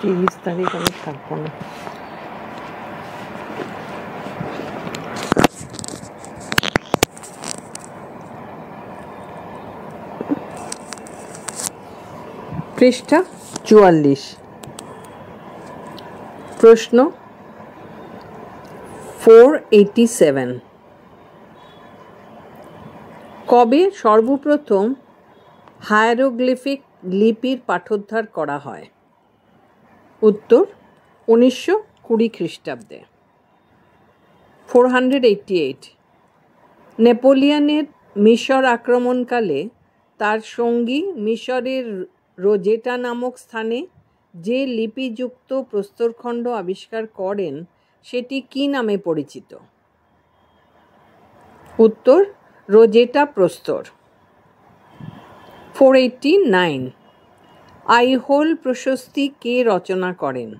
30 তারিখ আমি থাকবো না। পৃষ্ঠা 44, প্রশ্ন 487। কবে সর্বপ্রথম হায়ারোগ্লিফিক লিপির পাঠোদ্ধার করা হয়? উত্তর 1920 খ্রিস্টাব্দে। 488। নেপোলিয়নের মিশর আক্রমণকালে তার সঙ্গী মিশরের রোজেটা নামক স্থানে যে লিপিযুক্ত প্রস্তরখণ্ড আবিষ্কার করেন সেটি কী নামে পরিচিত? উত্তর রোজেটা প্রস্তর। 489। আইহোল প্রশস্তি কে রচনা করেন?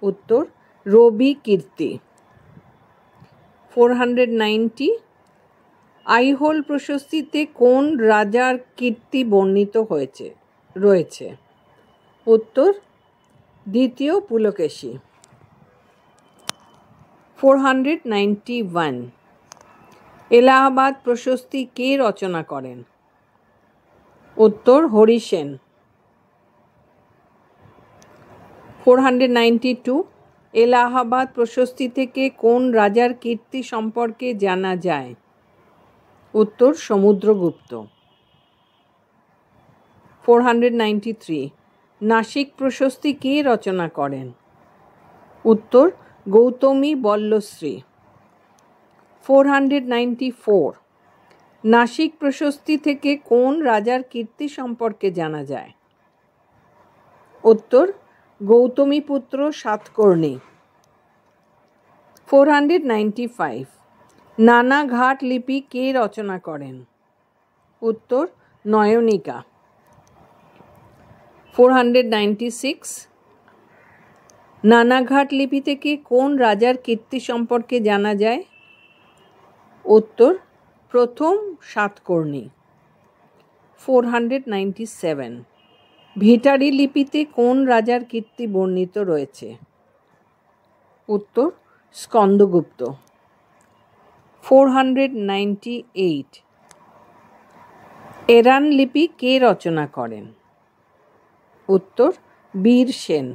উত্তর রবি কীর্তি। 490। আইহোল প্রশস্তিতে কোন রাজার কীর্তি বর্ণিত রয়েছে? উত্তর দ্বিতীয় পুলকেশী। 491। এলাহাবাদ প্রশস্তি কে রচনা করেন? উত্তর হরিসেন। 492। এলাহাবাদ প্রশস্তি থেকে কোন রাজার কীর্তি সম্পর্কে জানা যায়? উত্তর সমুদ্রগুপ্ত। 493। নাসিক প্রশস্তি কে রচনা করেন? উত্তর গৌতমী বল্লশ্রী। 494। নাসিক প্রশস্তি থেকে কোন রাজার কীর্তি সম্পর্কে জানা যায়? উত্তর গৌতমীপুত্র সাতকর্ণী। 495। নানাঘাট লিপি কে রচনা করেন? উত্তর নয়নিকা। 496। নানাঘাট লিপি থেকে কোন রাজার কীর্তি সম্পর্কে জানা যায়? উত্তর প্রথম সাতকর্ণী। 497। ভিটারি লিপিতে কোন রাজার কীর্তি বর্ণিত রয়েছে? উত্তর স্কন্দগুপ্ত। 498। এরান লিপি কে রচনা করেন? উত্তর বীর সেন।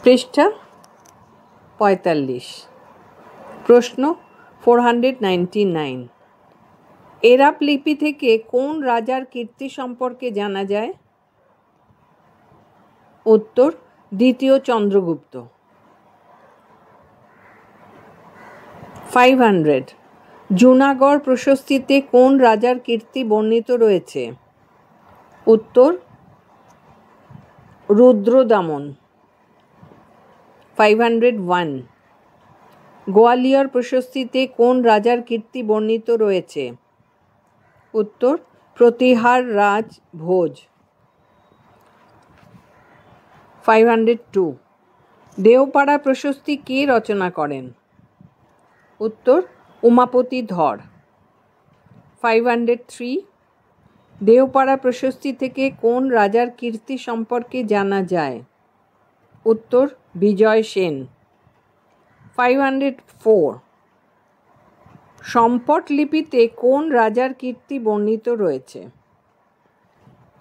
পৃষ্ঠা 45। প্রশ্ন 499। এরাপ লিপি থেকে কোন রাজার কীর্তি সম্পর্কে জানা যায়? উত্তর দ্বিতীয় চন্দ্রগুপ্ত। 500। জুনাগড় প্রশস্তিতে কোন রাজার কীর্তি বর্ণিত রয়েছে? উত্তর রুদ্রদামন। 501। গোয়ালিয়র প্রশস্তিতে কোন রাজার কীর্তি বর্ণিত রয়েছে? উত্তর প্রতিহার রাজ ভোজ। 502। দেওপাড়া প্রশস্তি কে রচনা করেন? উত্তর উমাপতি ধর। 503। দেওপাড়া প্রশস্তি থেকে কোন রাজার কীর্তি সম্পর্কে জানা যায়? উত্তর বিজয় সেন। 504। সম্পট লিপিতে কোন রাজার কীর্তি বর্ণিত রয়েছে?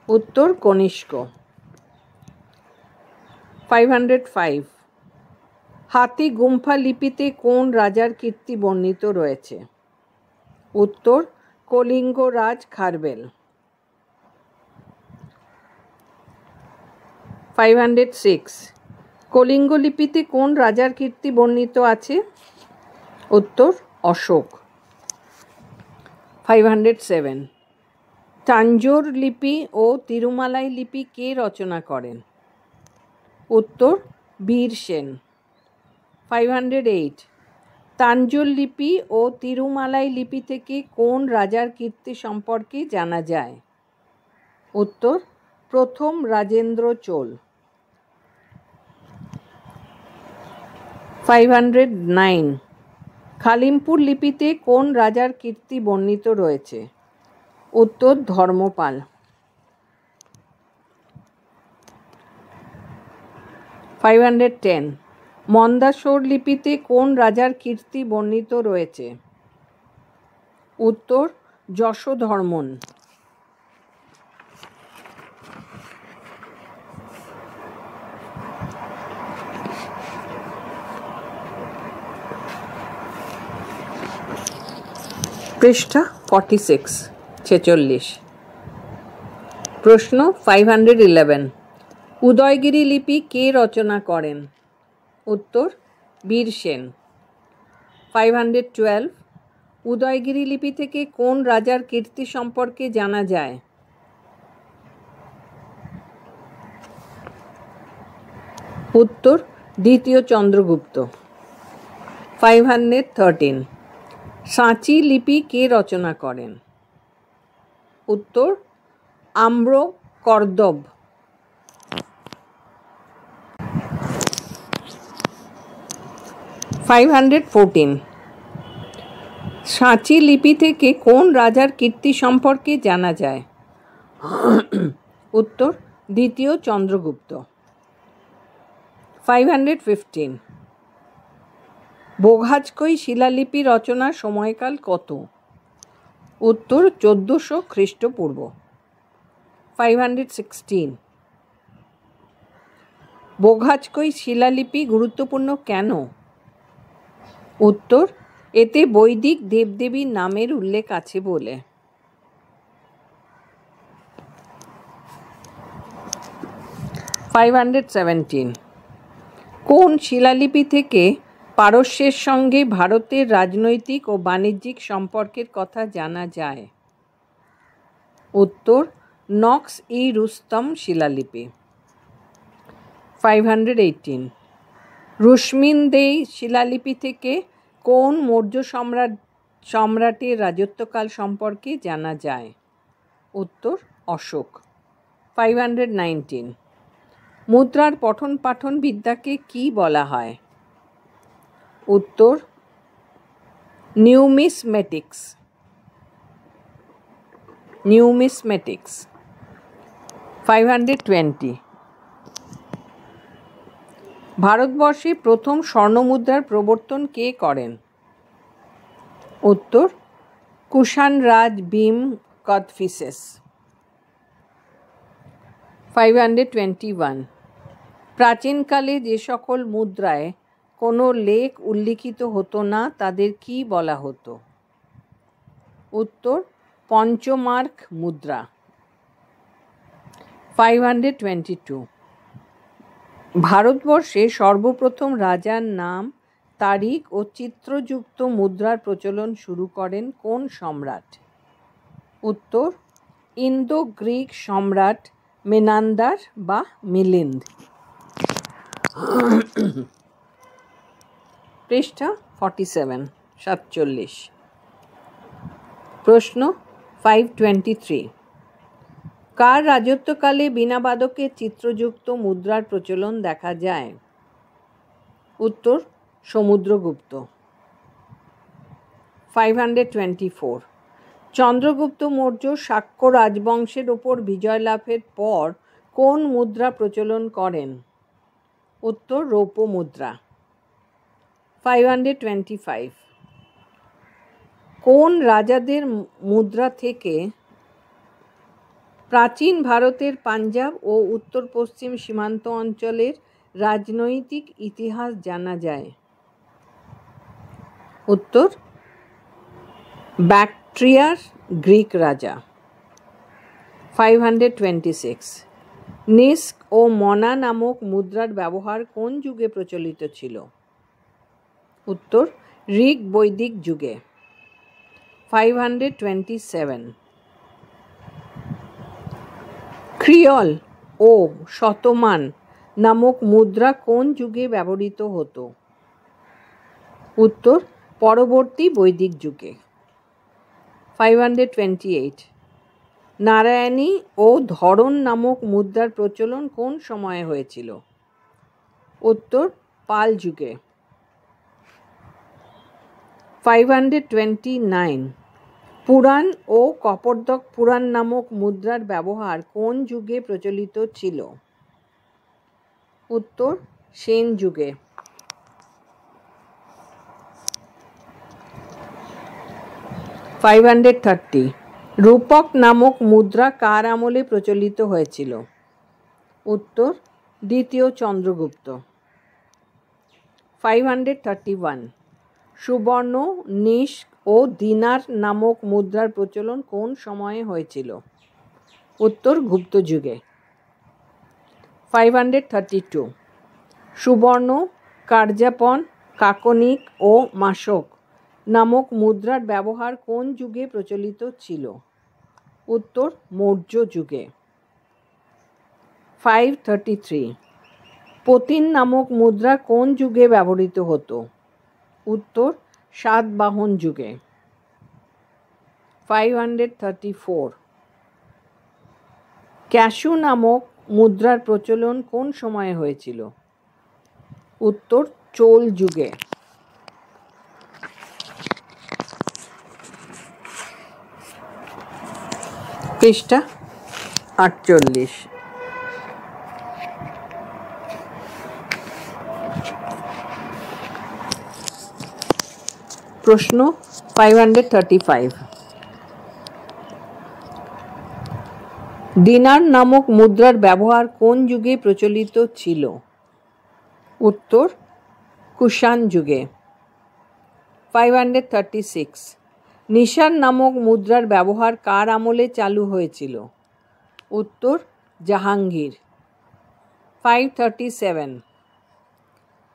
উত্তর কনিষ্ক। 505। হাতি গুম্ফা লিপিতে কোন রাজার কীর্তি বর্ণিত রয়েছে? উত্তর কলিঙ্গ রাজ খারবেল। 506। কলিঙ্গ লিপিতে কোন রাজার কীর্তি বর্ণিত আছে? উত্তর অশোক। 507। তাঞ্জোর লিপি ও তিরুমালাই লিপি কে রচনা করেন? উত্তর বীর সেন। 508। তাঞ্জোর লিপি ও তিরুমালাই লিপি থেকে কোন রাজার কীর্তি সম্পর্কে জানা যায়? উত্তর প্রথম রাজেন্দ্র চোল। 509। খালিমপুর লিপিতে কোন রাজার কীর্তি বর্ণিত রয়েছে? উত্তর ধর্মপাল। 510 মন্দাসোর লিপিতে কোন রাজার কীর্তি বর্ণিত রয়েছে? উত্তর যশোধর্মন। পৃষ্ঠা 46 প্রশ্ন 511 উদয়গিরি লিপি কে রচনা করেন? উত্তর বীরসেন। 512 উদয়গিরি লিপি থেকে কোন রাজার কীর্তি সম্পর্কে জানা যায়? উত্তর দ্বিতীয় চন্দ্রগুপ্ত। 513 সাঁচি লিপি কে রচনা করেন? উত্তর আম্রকর্দব। 514 সাঁচি লিপি থেকে কোন রাজার কীর্তি সম্পর্কে জানা যায়? উত্তর দ্বিতীয় চন্দ্রগুপ্ত। 515 বোঘাজকই শিলালিপি রচনার সময়কাল কত? উত্তর 1400 খ্রিস্টপূর্ব। 516 বোঘাজকই শিলালিপি গুরুত্বপূর্ণ কেন? উত্তর এতে বৈদিক দেবদেবীর নামের উল্লেখ আছে বলে। 517 কোন শিলালিপি থেকে পারস্যের সঙ্গে ভারতের রাজনৈতিক ও বাণিজ্যিক সম্পর্কের কথা জানা যায়? উত্তর নকশ-ই-রুস্তম শিলালিপি। 518 রুশমিনদেই শিলালিপি থেকে কোন মৌর্য সম্রাটের রাজত্বকাল সম্পর্কে জানা যায়? উত্তর অশোক। 519 মুদ্রার পঠন পাঠন বিদ্যাকে কি বলা হয়? উত্তর নিউমিসমেটিক্স। 520 ভারতবর্ষে প্রথম স্বর্ণমুদ্রার প্রবর্তন কে করেন? উত্তর কুষাণ রাজ ভীম কদফিসেস। 521 প্রাচীনকালে যে সকল মুদ্রায় কোনো লেখ উল্লিখিত হতো না তাদের কি বলা হতো? উত্তর পঞ্চমার্ক মুদ্রা। 522 ভারতবর্ষে সর্বপ্রথম রাজার নাম, তারিখ ও চিত্রযুক্ত মুদ্রার প্রচলন শুরু করেন কোন সম্রাট? উত্তর ইন্দো গ্রিক সম্রাট মেনান্দার বা মিলিন্দ। পৃষ্ঠা 47 প্রশ্ন 523 কার রাজত্বকালে বীণাবাদকের চিত্রযুক্ত মুদ্রার প্রচলন দেখা যায়? উত্তর সমুদ্রগুপ্ত। 524 চন্দ্রগুপ্ত মৌর্য শাক্য রাজবংশের ওপর বিজয় লাভের পর কোন মুদ্রা প্রচলন করেন? উত্তর রৌপ্য মুদ্রা। 525 কোন রাজাদের মুদ্রা থেকে প্রাচীন ভারতের পাঞ্জাব ও উত্তর পশ্চিম সীমান্ত অঞ্চলের রাজনৈতিক ইতিহাস জানা যায়? উত্তর ব্যাকট্রিয়ার গ্রিক রাজা। 526 নিস্ক ও মনা নামক মুদ্রার ব্যবহার কোন যুগে প্রচলিত ছিল? উত্তর ঋগ বৈদিক যুগে। 527 ক্রিয়ল ও শতমান নামক মুদ্রা কোন যুগে ব্যবহৃত হতো? উত্তর পরবর্তী বৈদিক যুগে। 528 নারায়ণী ও ধরন নামক মুদ্রার প্রচলন কোন সময়ে হয়েছিল? উত্তর পাল যুগে। 529 পুরাণ ও কপর্দক পুরাণ নামক মুদ্রার ব্যবহার কোন যুগে প্রচলিত ছিল? উত্তর সেন যুগে। 530 রূপক নামক মুদ্রা কার আমলে প্রচলিত হয়েছিল? উত্তর দ্বিতীয় চন্দ্রগুপ্ত। 531 সুবর্ণ, নিষ্ক ও দিনার নামক মুদ্রার প্রচলন কোন সময়ে হয়েছিল? উত্তর গুপ্ত যুগে। 532 সুবর্ণ, কার্যাপন, কাকনিক ও মাসক নামক মুদ্রার ব্যবহার কোন যুগে প্রচলিত ছিল? উত্তর মৌর্য যুগে। 533 পতিন নামক মুদ্রা কোন যুগে ব্যবহৃত হতো? উত্তর সাতবাহন যুগে। 534 ক্যাশু নামক মুদ্রার প্রচলন কোন সময়ে হয়েছিল? উত্তর চোল যুগে। পৃষ্ঠা 48। প্রশ্ন 535 দিনার নামক মুদ্রার ব্যবহার কোন যুগে প্রচলিত ছিল? উত্তর কুষাণ যুগে। 536 নিশার নামক মুদ্রার ব্যবহার কার আমলে চালু হয়েছিল? উত্তর জাহাঙ্গীর। 537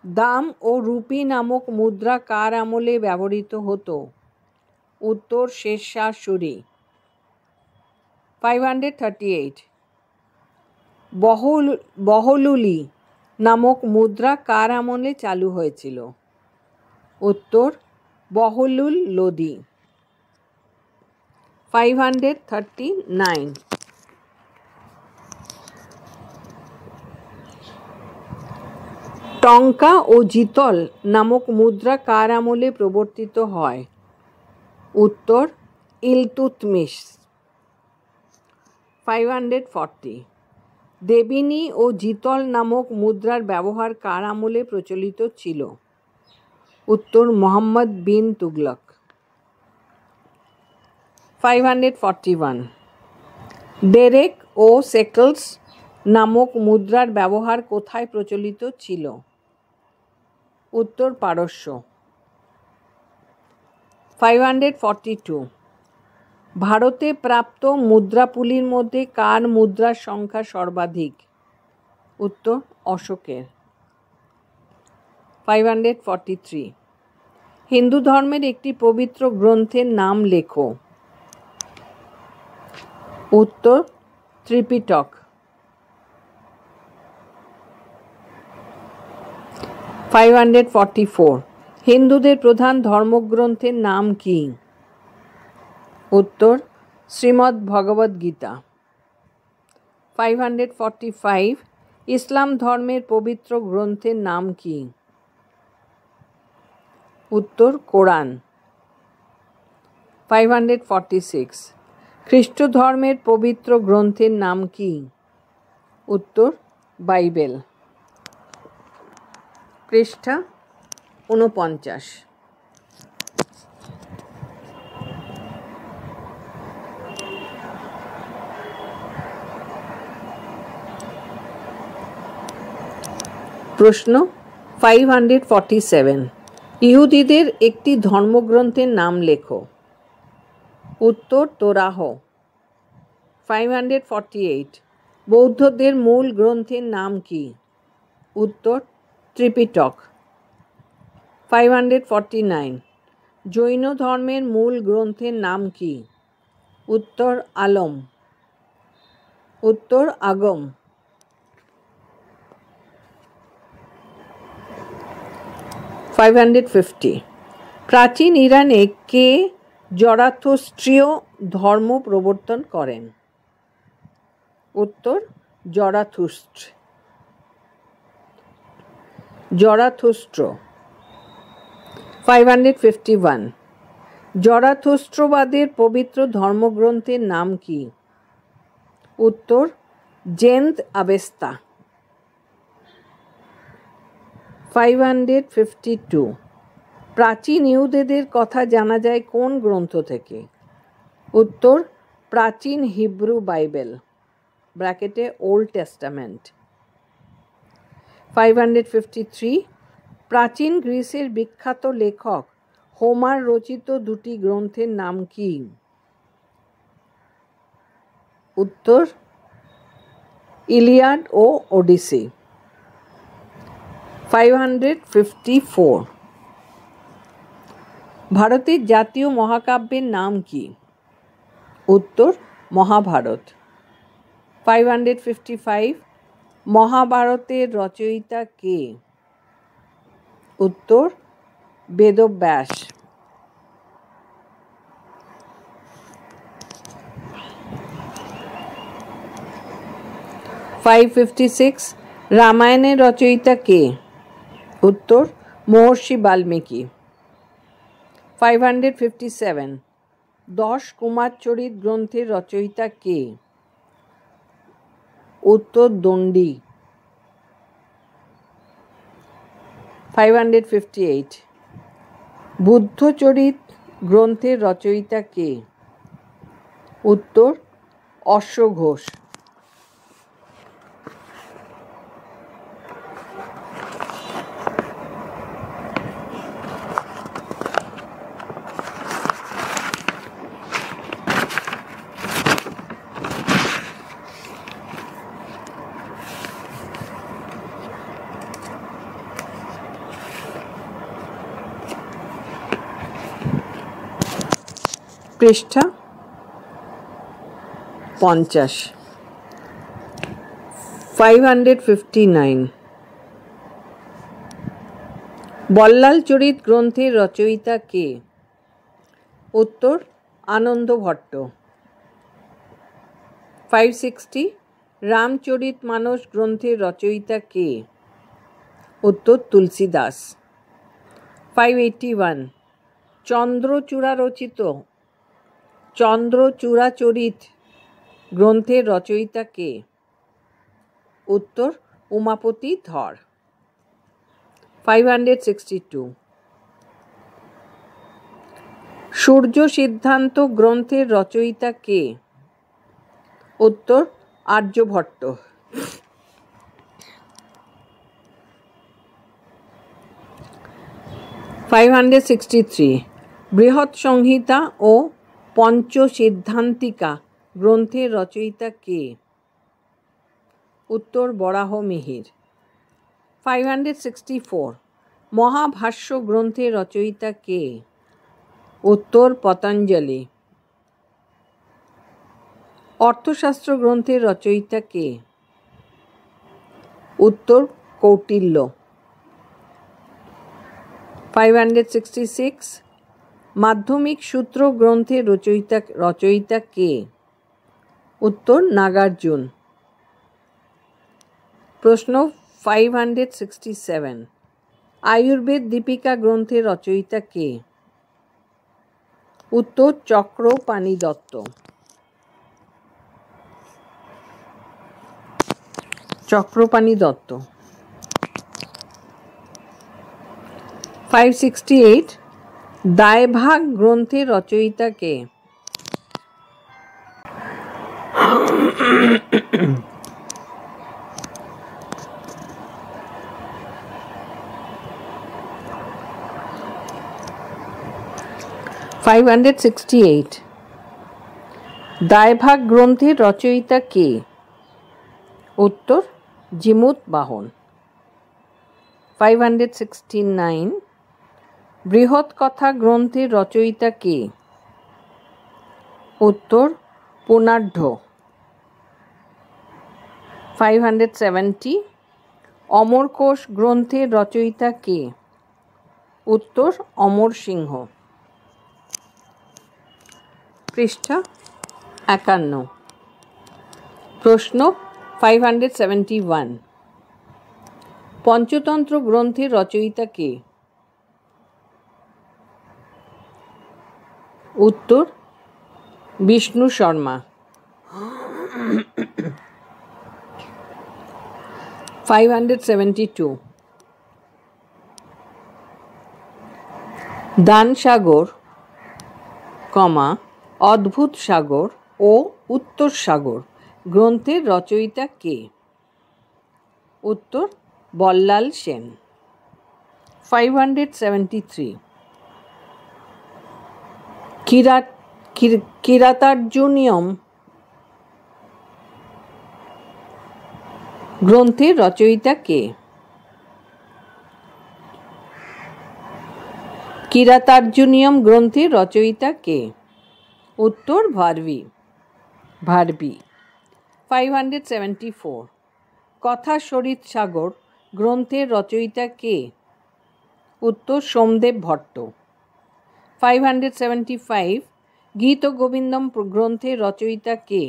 দাম ও রুপি নামক মুদ্রা কার আমলে ব্যবহৃত হতো? উত্তর শেরশাহ সূরি। 538 বহলুলি নামক মুদ্রা কার আমলে চালু হয়েছিল? উত্তর বহলুল লোদি। 539 টঙ্কা ও জিতল নামক মুদ্রা কার আমলে প্রবর্তিত হয়? উত্তর ইলতুৎমিশ। 540 দেবিনী ও জিতল নামক মুদ্রার ব্যবহার কার আমলে প্রচলিত ছিল? উত্তর মোহাম্মদ বিন তুগলক। 541 ডেরেক ও সেকলস নামক মুদ্রার ব্যবহার কোথায় প্রচলিত ছিল? উত্তর পারস্য। 542 ভারতে প্রাপ্ত মুদ্রাপুলির মধ্যে কার মুদ্রার সংখ্যা সর্বাধিক? উত্তর অশোকের। 543 হিন্দু ধর্মের একটি পবিত্র গ্রন্থের নাম লেখো। উত্তর ত্রিপিটক। 544 হিন্দুদের প্রধান ধর্মগ্রন্থের নাম কি? উত্তর শ্রীমদ্ ভগবদ গীতা। 545 ইসলাম ধর্মের পবিত্র গ্রন্থের নাম কি? উত্তর কোরআন। 546 খ্রিস্ট ধর্মের পবিত্র গ্রন্থের নাম কি? উত্তর বাইবেল। পৃষ্ঠা 49। প্রশ্ন 547 ইহুদিদের একটি ধর্মগ্রন্থের নাম লেখো। উত্তর তোরাহ। 548 বৌদ্ধদের মূল গ্রন্থের নাম কি? উত্তর ত্রিপিটক। 549 জৈন ধর্মের মূল গ্রন্থের নাম কি? উত্তর আলম। উত্তর আগম। 550 প্রাচীন ইরানে কে জরাথুস্ট্রীয় ধর্ম প্রবর্তন করেন? উত্তর জরাথুস্ট্র। 551 জরাথুস্ট্রবাদের পবিত্র ধর্মগ্রন্থের নাম কি? উত্তর জেন্দ আবেস্তা। 552 প্রাচীন ইহুদিদের কথা জানা যায় কোন গ্রন্থ থেকে? উত্তর প্রাচীন হিব্রু বাইবেল ব্র্যাকেটে ওল্ড টেস্টামেন্ট। 553 প্রাচীন গ্রিসের বিখ্যাত লেখক হোমার রচিত দুটি গ্রন্থের নাম কি? উত্তর ইলিয়াড ও ওডিসি। 554 ভারতের জাতীয় মহাকাব্যের নাম কি? উত্তর মহাভারত। 555 মহাভারতের রচয়িতা কে? উত্তর বেদব্যাস। 556 রামায়ণের রচয়িতা কে? উত্তর মহর্ষি বাল্মীকি। 557 10 কুমার চরিত গ্রন্থের রচয়িতা কে? উত্তর দণ্ডী। 558 বুদ্ধচরিত গ্রন্থের রচয়িতা কে? উত্তর অশ্বঘোষ। 50 559 বল্লাল চরিত গ্রন্থের রচয়িতা কে? উত্তর আনন্দ ভট্ট। 560 রামচরিত মানস গ্রন্থের রচয়িতা কে? উত্তর তুলসীদাস। 581 চন্দ্রচূড়াচরিত গ্রন্থের রচয়িতা কে? উত্তর উমাপতি ধর। 562 সূর্য সিদ্ধান্ত গ্রন্থের রচয়িতা কে? উত্তর আর্যভট্ট। 563 বৃহৎ সংহিতা ও পঞ্চসিদ্ধান্তিকা গ্রন্থের রচয়িতা কে? উত্তর বরাহমিহির। 564 মহাভাষ্য গ্রন্থের রচয়িতা কে? উত্তর পতঞ্জলি। অর্থশাস্ত্র গ্রন্থের রচয়িতা কে? উত্তর কৌটিল্য। 566 মাধ্যমিক সূত্র গ্রন্থের রচয়িতা কে? উত্তর নাগার্জুন। প্রশ্ন 567 আয়ুর্বেদ দীপিকা গ্রন্থের রচয়িতা কে? উত্তর চক্রপাণি দত্ত। 568 দায়ভাগ গ্রন্থের রচয়িতা কে? দায়ভাগ গ্রন্থের রচয়িতা কে? উত্তর জিমুত বাহন। 569 বৃহৎ কথা গ্রন্থের রচয়িতা কে? উত্তর পুনাঢ্য। 570 অমরকোষ গ্রন্থের রচয়িতা কে? উত্তর অমর সিংহ। পৃষ্ঠা 51 প্রশ্ন 571 পঞ্চতন্ত্র গ্রন্থের রচয়িতা কে? উত্তর বিষ্ণু শর্মা। 572 দানসাগর, অদ্ভুত সাগর ও উত্তর সাগর গ্রন্থের রচয়িতা কে? উত্তর বল্লাল সেন। 573 কিরাতার্জুনীয়ম গ্রন্থের রচয়িতা কে? কিরাতার্জুনীয়ম গ্রন্থের রচয়িতা কে? উত্তর ভারবি। 574 কথা সরিৎ সাগর গ্রন্থের রচয়িতা কে? উত্তর সোমদেব ভট্ট। 575 গীত গোবিন্দম গ্রন্থের রচয়িতা কে?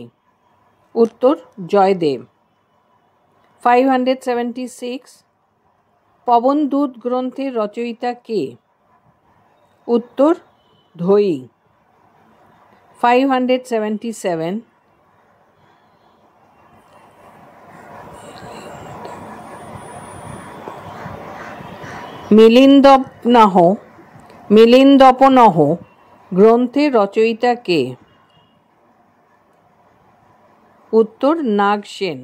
উত্তর জয়দেব। 576 পবনদূত গ্রন্থের রচয়িতা কে? উত্তর ধৈ। 577 মিলিন্দপনহ গ্রন্থের রচয়িতা কে? উত্তর নাগসেন।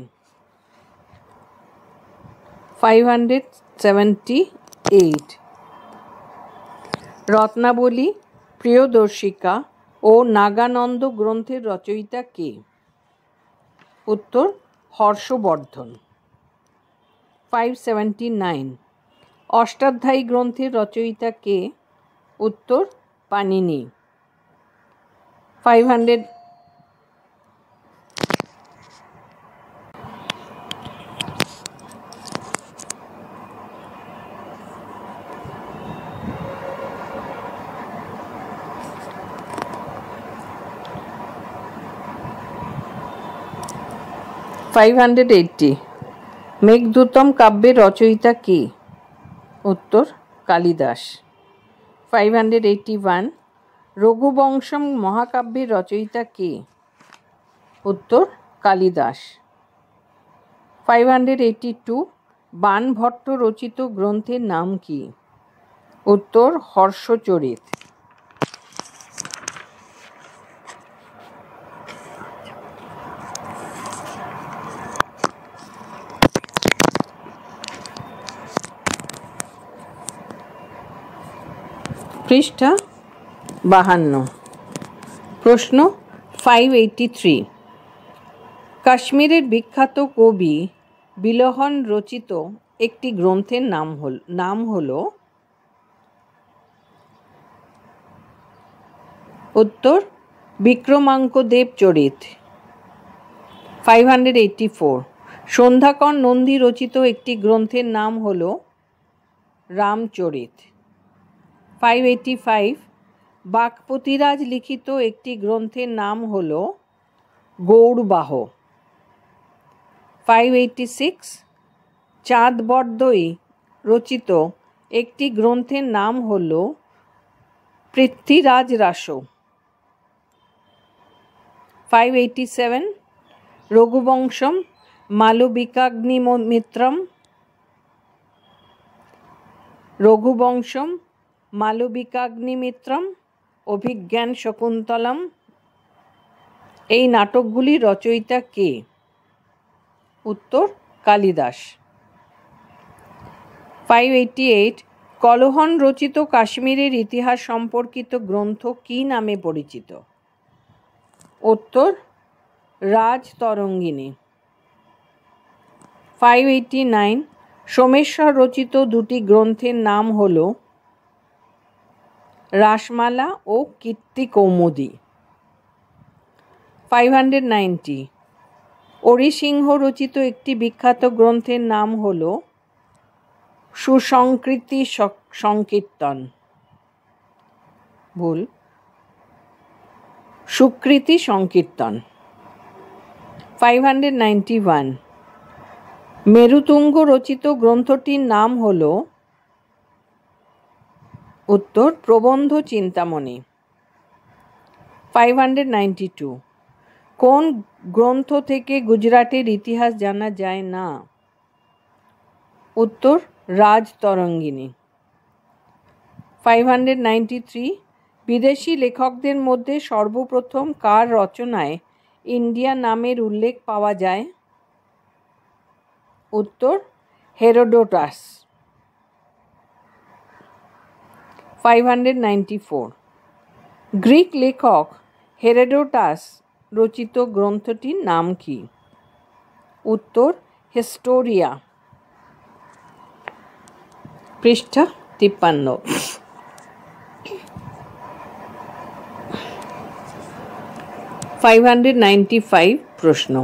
578 রত্নাবলী, প্রিয়দর্শিকা ও নাগানন্দ গ্রন্থের রচয়িতা কে? উত্তর হর্ষবর্ধন। 579 অষ্টাধ্যায়ী গ্রন্থের রচয়িতা কে? উত্তর পাণিনি। 500 580 মেঘদূতম কাব্যের রচয়িতা কে? উত্তর কালিদাস। 581 রঘুবংশম মহাকাব্যের রচয়িতা কে? উত্তর কালিদাস। 582 বাণভট্ট রচিত গ্রন্থের নাম কি? উত্তর হর্ষচরিত। 52 প্রশ্ন 583 কাশ্মীরের বিখ্যাত কবি বিলহন রচিত একটি গ্রন্থের নাম হল? উত্তর বিক্রমাঙ্কদেব চরিত। 584 সন্ধ্যাকর নন্দী রচিত একটি গ্রন্থের নাম হল রামচরিত। 585 বাক্পতিরাজ লিখিত একটি গ্রন্থের নাম হল গৌড়বাহ। 586 চাঁদ বরদৈ রচিত একটি গ্রন্থের নাম হল পৃথ্বীরাজ রাসো। 587 রঘুবংশম মালবিকাগ্নিমিত্রম অভিজ্ঞান শকুন্তলম এই নাটকগুলির রচয়িতা কে? উত্তর কালিদাস। 588 কলহন রচিত কাশ্মীরের ইতিহাস সম্পর্কিত গ্রন্থ কি নামে পরিচিত? উত্তর রাজতরঙ্গিনী। 589 সোমেশ্বর রচিত দুটি গ্রন্থের নাম হল রাসমালা ও কীর্তিকৌমুদী। 590 অরিসিংহ রচিত একটি বিখ্যাত গ্রন্থের নাম হল সুসংকৃতি সংকীর্তন। সুকৃতি সংকীর্তন। 591 মেরুতুঙ্গ রচিত গ্রন্থটির নাম হল? উত্তর প্রবন্ধ চিন্তামণি। 592 কোন গ্রন্থ থেকে গুজরাটের ইতিহাস জানা যায় না? উত্তর রাজতরঙ্গিনী। 593 বিদেশি লেখকদের মধ্যে সর্বপ্রথম কার রচনায় ইন্ডিয়া নামের উল্লেখ পাওয়া যায়? উত্তর হেরোডোটাস। 594 গ্রিক লেখক হেরোডোটাস রচিত গ্রন্থটির নাম কি? উত্তর হিস্টোরিয়া। পৃষ্ঠা 53। 595 প্রশ্ন,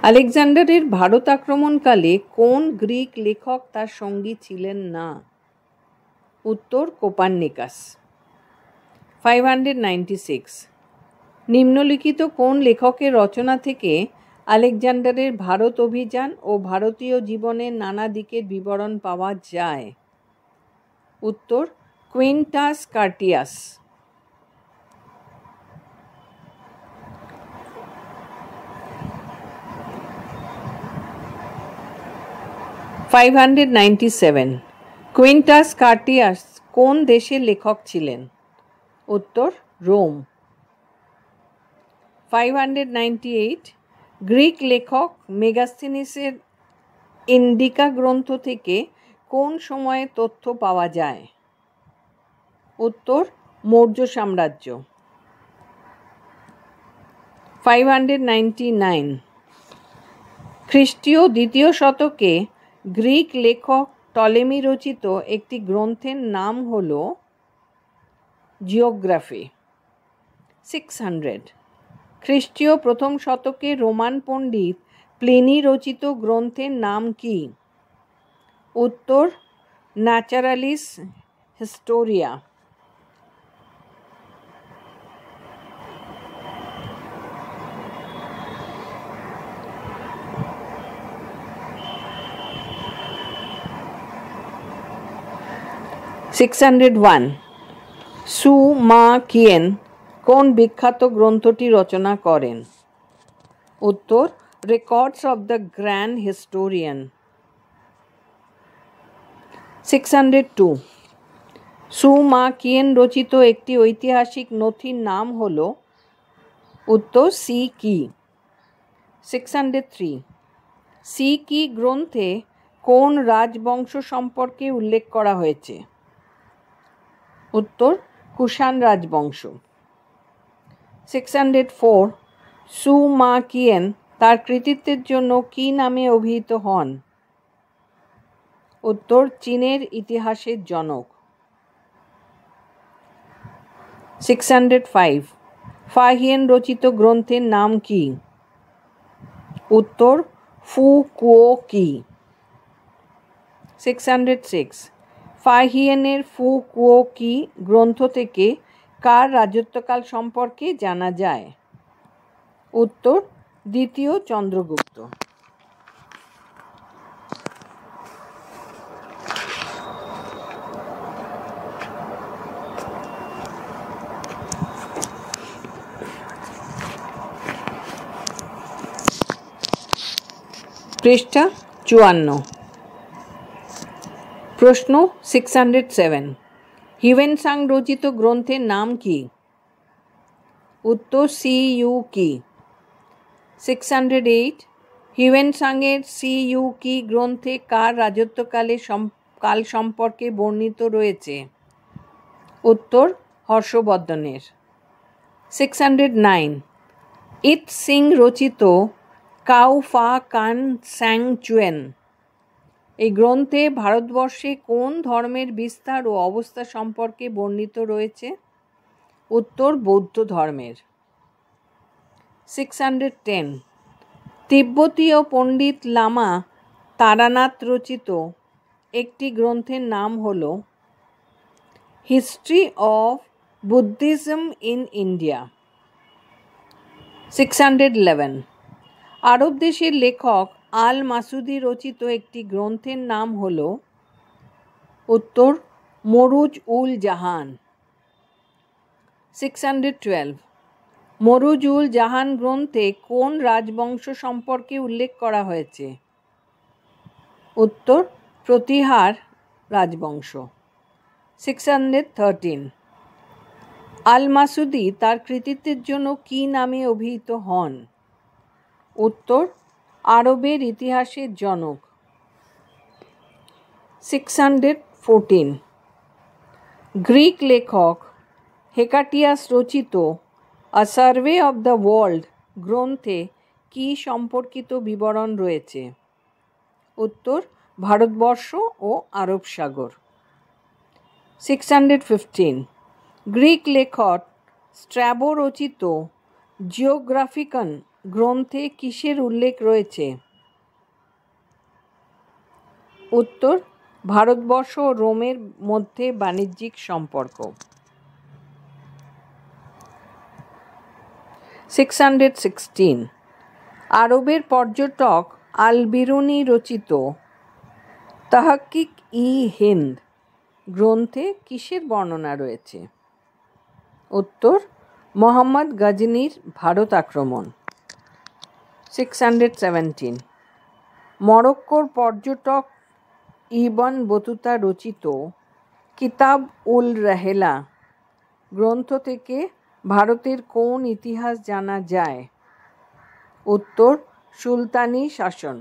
আলেকজান্ডারের ভারত আক্রমণকালে কোন গ্রিক লেখক তার সঙ্গী ছিলেন না? উত্তর কোপার্নিকাস। 596 নিম্নলিখিত কোন লেখকের রচনা থেকে আলেকজান্ডারের ভারত অভিযান ও ভারতীয় জীবনের নানা দিকের বিবরণ পাওয়া যায়? উত্তর কুইন্টাস কার্টিয়াস। 597 কুইন্টাস কার্টিয়াস কোন দেশের লেখক ছিলেন? উত্তর রোম। 598 গ্রিক লেখক মেগাস্থিনিসের ইন্ডিকা গ্রন্থ থেকে কোন সময়ে তথ্য পাওয়া যায়? উত্তর মৌর্য সাম্রাজ্য। 599 খ্রিস্টীয় দ্বিতীয় শতকে গ্রিক লেখক টলেমি রচিত একটি গ্রন্থের নাম হল জিওগ্রাফি। 600 খ্রিস্টীয় প্রথম শতকে রোমান পণ্ডিত প্লিনি রচিত গ্রন্থের নাম কি? উত্তর ন্যাচারালিস হিস্টোরিয়া। 601 সু মা কিয়েন কোন বিখ্যাত গ্রন্থটি রচনা করেন? উত্তর records of the grand historian. 602 সু মা কিয়েন রচিত একটি ঐতিহাসিক নথির নাম হল? উত্তর সি কি। 603 সি কি গ্রন্থে কোন রাজবংশ সম্পর্কে উল্লেখ করা হয়েছে? উত্তর কুষাণ রাজবংশ। 604 সু মা কিয়েন তার কৃতিত্বের জন্য কি নামে অভিহিত হন? উত্তর চীনের ইতিহাসের জনক। 605 ফাহিয়েন রচিত গ্রন্থের নাম কি? উত্তর ফু কুও কি। 606 ফাহিয়েনের ফু কুও কি গ্রন্থ থেকে কার রাজত্বকাল সম্পর্কে জানা যায়? উত্তর দ্বিতীয় চন্দ্রগুপ্ত। পৃষ্ঠা 54। প্রশ্ন 607 হিউয়েনসাং রচিত গ্রন্থের নাম কি? উত্তর সি ইউ কি। 608 হিউয়েনসাংয়ের সি ইউ কি গ্রন্থে কার রাজত্বকালে কাল সম্পর্কে বর্ণিত রয়েছে? উত্তর হর্ষবর্ধনের। 609 ইত সিং রচিত কাউ ফা কান স্যাং চুয়েন এই গ্রন্থে ভারতবর্ষে কোন ধর্মের বিস্তার ও অবস্থা সম্পর্কে বর্ণিত রয়েছে? উত্তর বৌদ্ধ ধর্মের। 610 তিব্বতীয় পণ্ডিত লামা তারানাথ রচিত একটি গ্রন্থের নাম হল history of Buddhism in India. 611 আরব দেশের লেখক আল মাসুদি রচিত একটি গ্রন্থের নাম হল? উত্তর মরুজ উল জাহান। 612 মরুজ উল জাহান গ্রন্থে কোন রাজবংশ সম্পর্কে উল্লেখ করা হয়েছে? উত্তর প্রতিহার রাজবংশ। 613 আল মাসুদি তার কৃতিত্বের জন্য কী নামে অভিহিত হন? উত্তর, আরবের ইতিহাসের জনক। 614 গ্রিক লেখক হেকাটিয়াস রচিত আ সার্ভে অব দ্য ওয়ার্ল্ড গ্রন্থে কী সম্পর্কিত বিবরণ রয়েছে? উত্তর, ভারতবর্ষ ও আরব সাগর। 615 গ্রিক লেখক স্ট্র্যাবো রচিত জিওগ্রাফিকন গ্রন্থে কিসের উল্লেখ রয়েছে? উত্তর, ভারতবর্ষ ও রোমের মধ্যে বাণিজ্যিক সম্পর্ক। 616 আরবের পর্যটক আল বিরুনি রচিত তাহকিক ই হিন্দ গ্রন্থে কিসের বর্ণনা রয়েছে? উত্তর, মোহাম্মদ গজনির ভারত আক্রমণ। 617 মরক্কোর পর্যটক ইবন বতুতা রচিত কিতাব উল রাহেলা গ্রন্থ থেকে ভারতের কোন ইতিহাস জানা যায়? উত্তর, সুলতানি শাসন।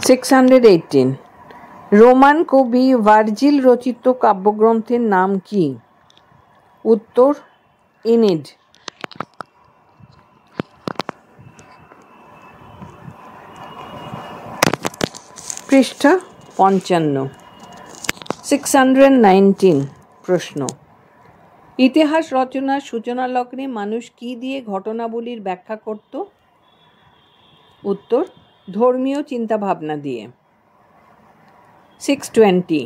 618 রোমান কবি ভার্জিল রচিত কাব্যগ্রন্থের নাম কি? উত্তর, ইনিড। পৃষ্ঠা 55 619 প্রশ্ন, ইতিহাস রচনার সূচনা লগ্নে মানুষ কি দিয়ে ঘটনাবলীর ব্যাখ্যা করত? উত্তর, ধর্মীয় চিন্তাভাবনা দিয়ে। 620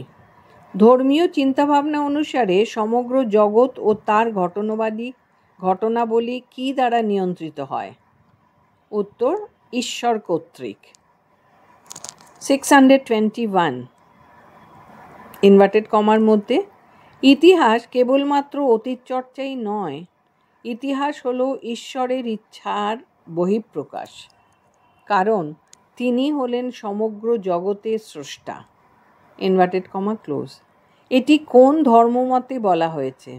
ধর্মীয় চিন্তাভাবনা অনুসারে সমগ্র জগৎ ও তার ঘটনাবলী কি দ্বারা নিয়ন্ত্রিত হয়? উত্তর, ঈশ্বর কর্তৃক। 621 ইনভার্টেড কমার মধ্যে ইতিহাস কেবলমাত্র অতীত চর্চাই নয়, ইতিহাস হলো ঈশ্বরের ইচ্ছার বহিঃপ্রকাশ, কারণ তিনি হলেন সমগ্র জগতের স্রষ্টা। Inverted comma close. এটি কোন ধর্মমতে বলা হয়েছে?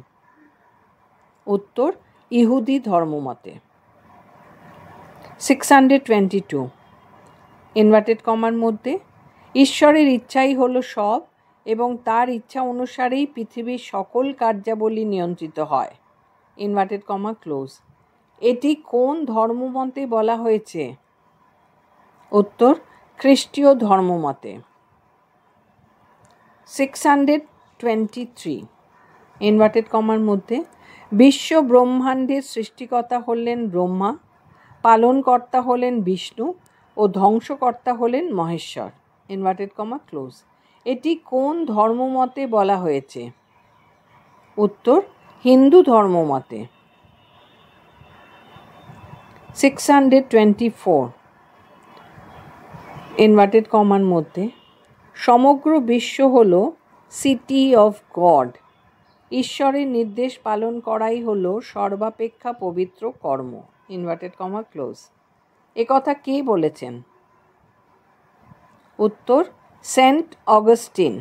উত্তর, ইহুদি ধর্মমতে। 622 ইনভার্টেড কমার মধ্যে ঈশ্বরের ইচ্ছাই হলো সব এবং তার ইচ্ছা অনুসারেই পৃথিবীর সকল কার্যাবলী নিয়ন্ত্রিত হয়। Inverted comma close. এটি কোন ধর্মমতে বলা হয়েছে? উত্তর, খ্রিস্টীয় ধর্মমতে। 623 ইনভার্টেড কমার মধ্যে বিশ্ব ব্রহ্মাণ্ডের সৃষ্টিকর্তা হলেন ব্রহ্মা, পালনকর্তা হলেন বিষ্ণু ও ধ্বংসকর্তা হলেন মহেশ্বর। Inverted comma close. এটি কোন ধর্মমতে বলা হয়েছে? উত্তর, হিন্দু ধর্মমতে। 624 ইনভার্টেড কমার মধ্যে সমগ্র বিশ্ব হল সিটি অফ গড, ঈশ্বরের নির্দেশ পালন করাই হল সর্বাপেক্ষা পবিত্র কর্ম। Inverted comma close. একথা কে বলেছেন? উত্তর, সেন্ট অগাস্টিন।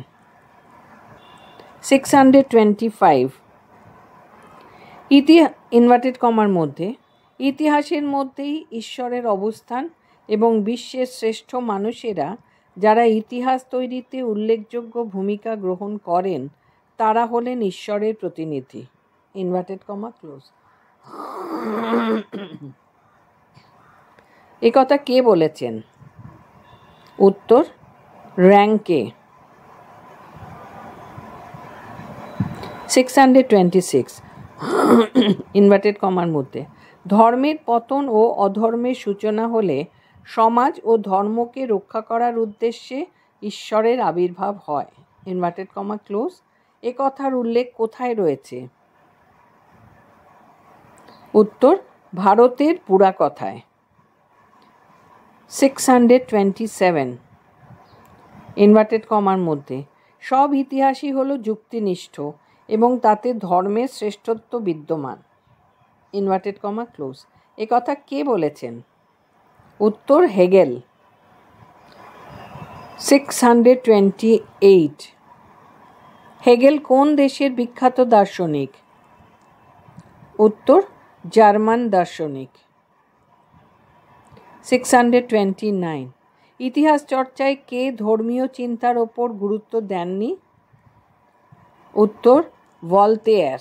625 ইনভার্টেড কমার মধ্যে ইতিহাসের মধ্যেই ঈশ্বরের অবস্থান এবং বিশ্বের শ্রেষ্ঠ মানুষেরা যারা ইতিহাস তৈরিতে উল্লেখযোগ্য ভূমিকা গ্রহণ করেন তারা হলেন ঈশ্বরের প্রতিনিধি। Inverted comma close. একথা কে বলেছেন? উত্তর, র্যাঙ্কে। 626 ইনভার্টেড কমার মধ্যে ধর্মের পতন ও অধর্মের সূচনা হলে সমাজ ও ধর্মকে রক্ষা করার উদ্দেশ্যে ঈশ্বরের আবির্ভাব হয়। Inverted comma close. এ কথার উল্লেখ কোথায় রয়েছে? উত্তর, ভারতের পুরাকথায়। 627 ইনভার্টেড কমার মধ্যে সব ইতিহাসই হলো যুক্তিনিষ্ঠ এবং তাতে ধর্মের শ্রেষ্ঠত্ব বিদ্যমান। Inverted comma close. এ কথা কে বলেছেন? উত্তর, হেগেল। 628 হেগেল কোন দেশের বিখ্যাত দার্শনিক? উত্তর জার্মান দার্শনিক। 629 ইতিহাস চর্চায় কে ধর্মীয় চিন্তার ওপর গুরুত্ব দেননি? উত্তর ভলতেয়ার।